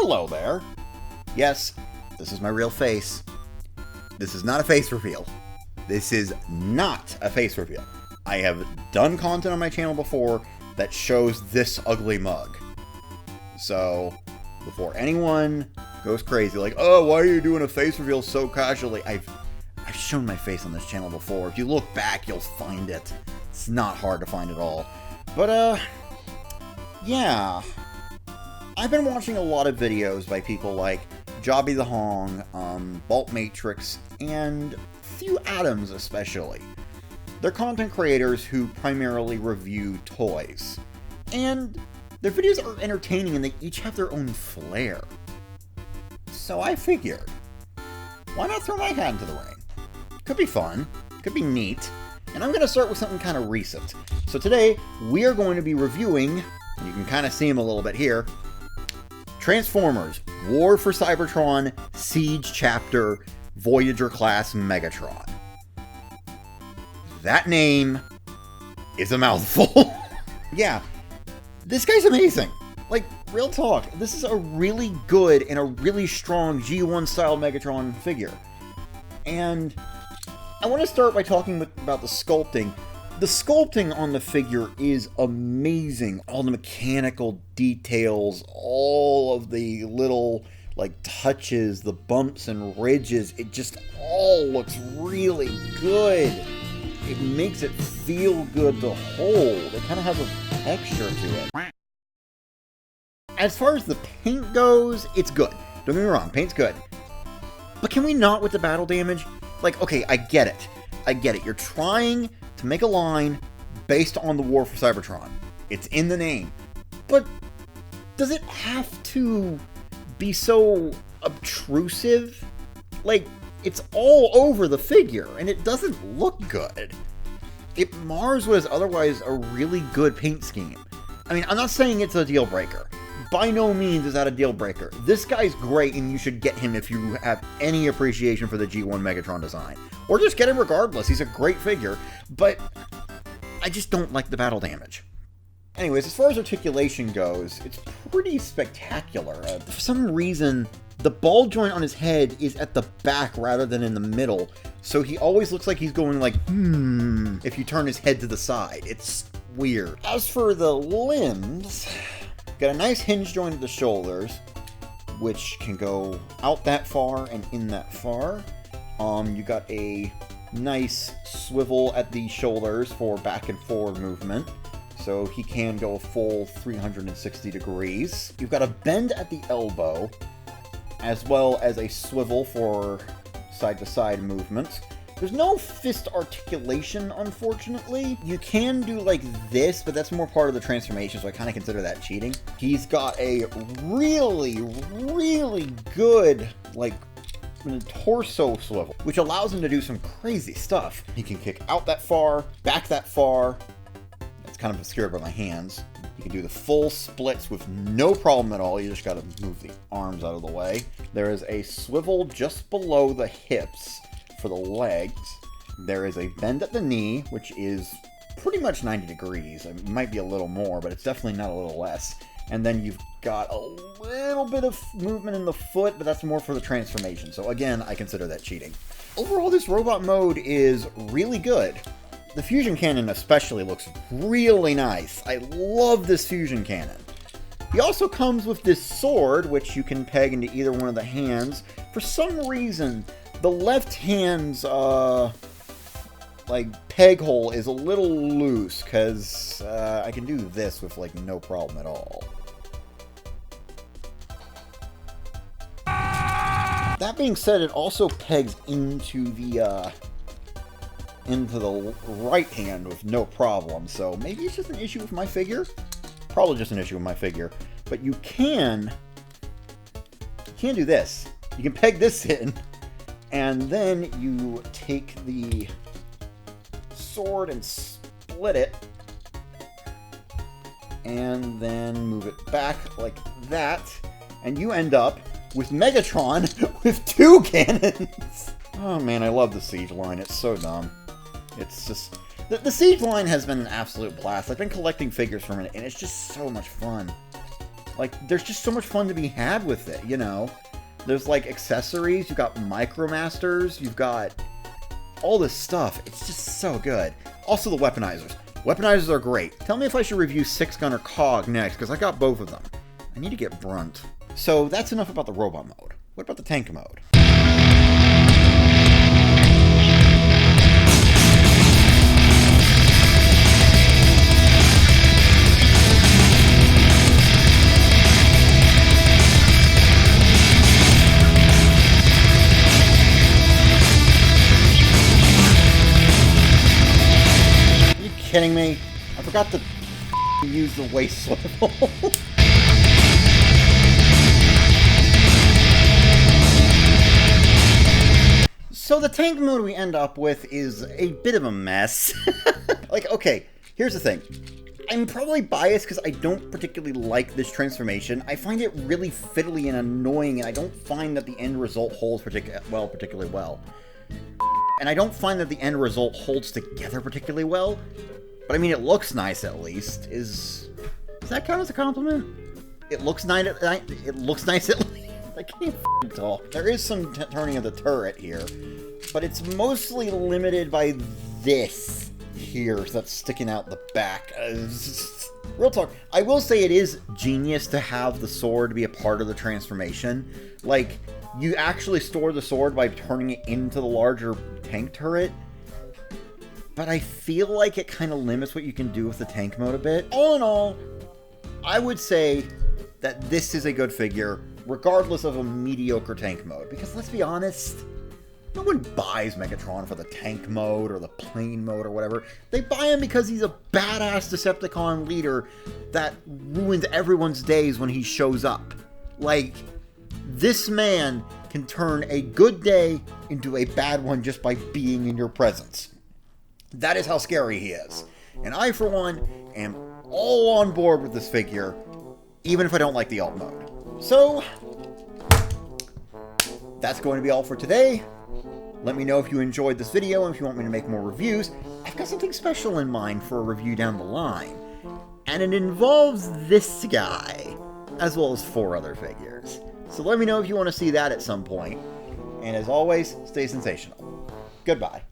Hello there. Yes, this is my real face. This is not a face reveal. This is not a face reveal. I have done content on my channel before that shows this ugly mug. So, before anyone goes crazy, like, oh, why are you doing a face reveal so casually? I've shown my face on this channel before. If you look back, you'll find it. It's not hard to find at all. But, yeah. I've been watching a lot of videos by people like Jobby the Hong, Bolt Matrix, and a few Adams especially. They're content creators who primarily review toys. And their videos are entertaining and they each have their own flair. So I figured, why not throw my hat into the ring? Could be fun, could be neat, and I'm going to start with something kind of recent. So today, we are going to be reviewing, you can kind of see them a little bit here, Transformers, War for Cybertron, Siege Chapter, Voyager-class Megatron. That name is a mouthful. Yeah, this guy's amazing. Like, real talk, this is a really good and a really strong G1 style Megatron figure. And I want to start by talking about the sculpting. The sculpting on the figure is amazing. All the mechanical details, all of the little, like, touches, the bumps and ridges, it just all looks really good. It makes it feel good to hold. It kind of has a texture to it. As far as the paint goes, it's good. Don't get me wrong, paint's good. But can we not with the battle damage? Like, okay, I get it. I get it. You're trying to make a line based on the War for Cybertron. It's in the name. But does it have to be so obtrusive? Like, it's all over the figure, and it doesn't look good. It mars what is otherwise a really good paint scheme. I mean, I'm not saying it's a deal breaker. By no means is that a deal breaker. This guy's great, and you should get him if you have any appreciation for the G1 Megatron design. Or just get him regardless. He's a great figure, but I just don't like the battle damage. Anyways, as far as articulation goes, it's pretty spectacular. For some reason, the ball joint on his head is at the back rather than in the middle, so he always looks like he's going like, if you turn his head to the side. It's weird. As for the limbs, got a nice hinge joint at the shoulders, which can go out that far and in that far. You got a nice swivel at the shoulders for back and forward movement, so he can go a full 360 degrees. You've got a bend at the elbow, as well as a swivel for side-to-side movement. There's no fist articulation, unfortunately. You can do like this, but that's more part of the transformation, so I kind of consider that cheating. He's got a really, really good, like, torso swivel, which allows him to do some crazy stuff. He can kick out that far, back that far. That's kind of obscured by my hands. You can do the full splits with no problem at all. You just gotta move the arms out of the way. There is a swivel just below the hips for the legs. There is a bend at the knee, which is pretty much 90 degrees. It might be a little more, but it's definitely not a little less. And then you've got a little bit of movement in the foot, but that's more for the transformation. So again, I consider that cheating. Overall, this robot mode is really good. The fusion cannon especially looks really nice. I love this fusion cannon. He also comes with this sword, which you can peg into either one of the hands. For some reason, the left hand's, like, peg hole is a little loose, because I can do this with, like, no problem at all. That being said, it also pegs into the right hand with no problem, so maybe it's just an issue with my figure? Probably just an issue with my figure. But you can do this. You can peg this in, and then you take the sword and split it, and then move it back like that, and you end up with Megatron with two cannons. Oh man, I love the Siege line. It's so dumb. It's just... The Siege line has been an absolute blast. I've been collecting figures from it, and it's just so much fun. Like, there's just so much fun to be had with it, you know? There's, like, accessories, you've got Micromasters, you've got all this stuff. It's just so good. Also, the weaponizers. Weaponizers are great. Tell me if I should review 6-gun or COG next, because I got both of them. I need to get Brunt. So, that's enough about the robot mode. What about the tank mode? Kidding me? I forgot to use the waist swivel. So the tank mode we end up with is a bit of a mess. Like, okay, here's the thing. I'm probably biased because I don't particularly like this transformation. I find it really fiddly and annoying, and I don't find that the end result holds particularly well. And I don't find that the end result holds together particularly well. But I mean, it looks nice at least. Does that count as a compliment? It looks nice. It looks nice at least. I can't talk. There is some turning of the turret here, but it's mostly limited by this here that's sticking out the back. Real talk. I will say it is genius to have the sword be a part of the transformation. Like, you actually store the sword by turning it into the larger tank turret. But I feel like it kind of limits what you can do with the tank mode a bit. All in all, I would say that this is a good figure, regardless of a mediocre tank mode. Because let's be honest, no one buys Megatron for the tank mode or the plane mode or whatever. They buy him because he's a badass Decepticon leader that ruins everyone's days when he shows up. Like, this man can turn a good day into a bad one just by being in your presence. That is how scary he is. And I, for one, am all on board with this figure, even if I don't like the alt mode. So, that's going to be all for today. Let me know if you enjoyed this video and if you want me to make more reviews. I've got something special in mind for a review down the line. And it involves this guy, as well as 4 other figures. So let me know if you want to see that at some point. And as always, stay sensational. Goodbye.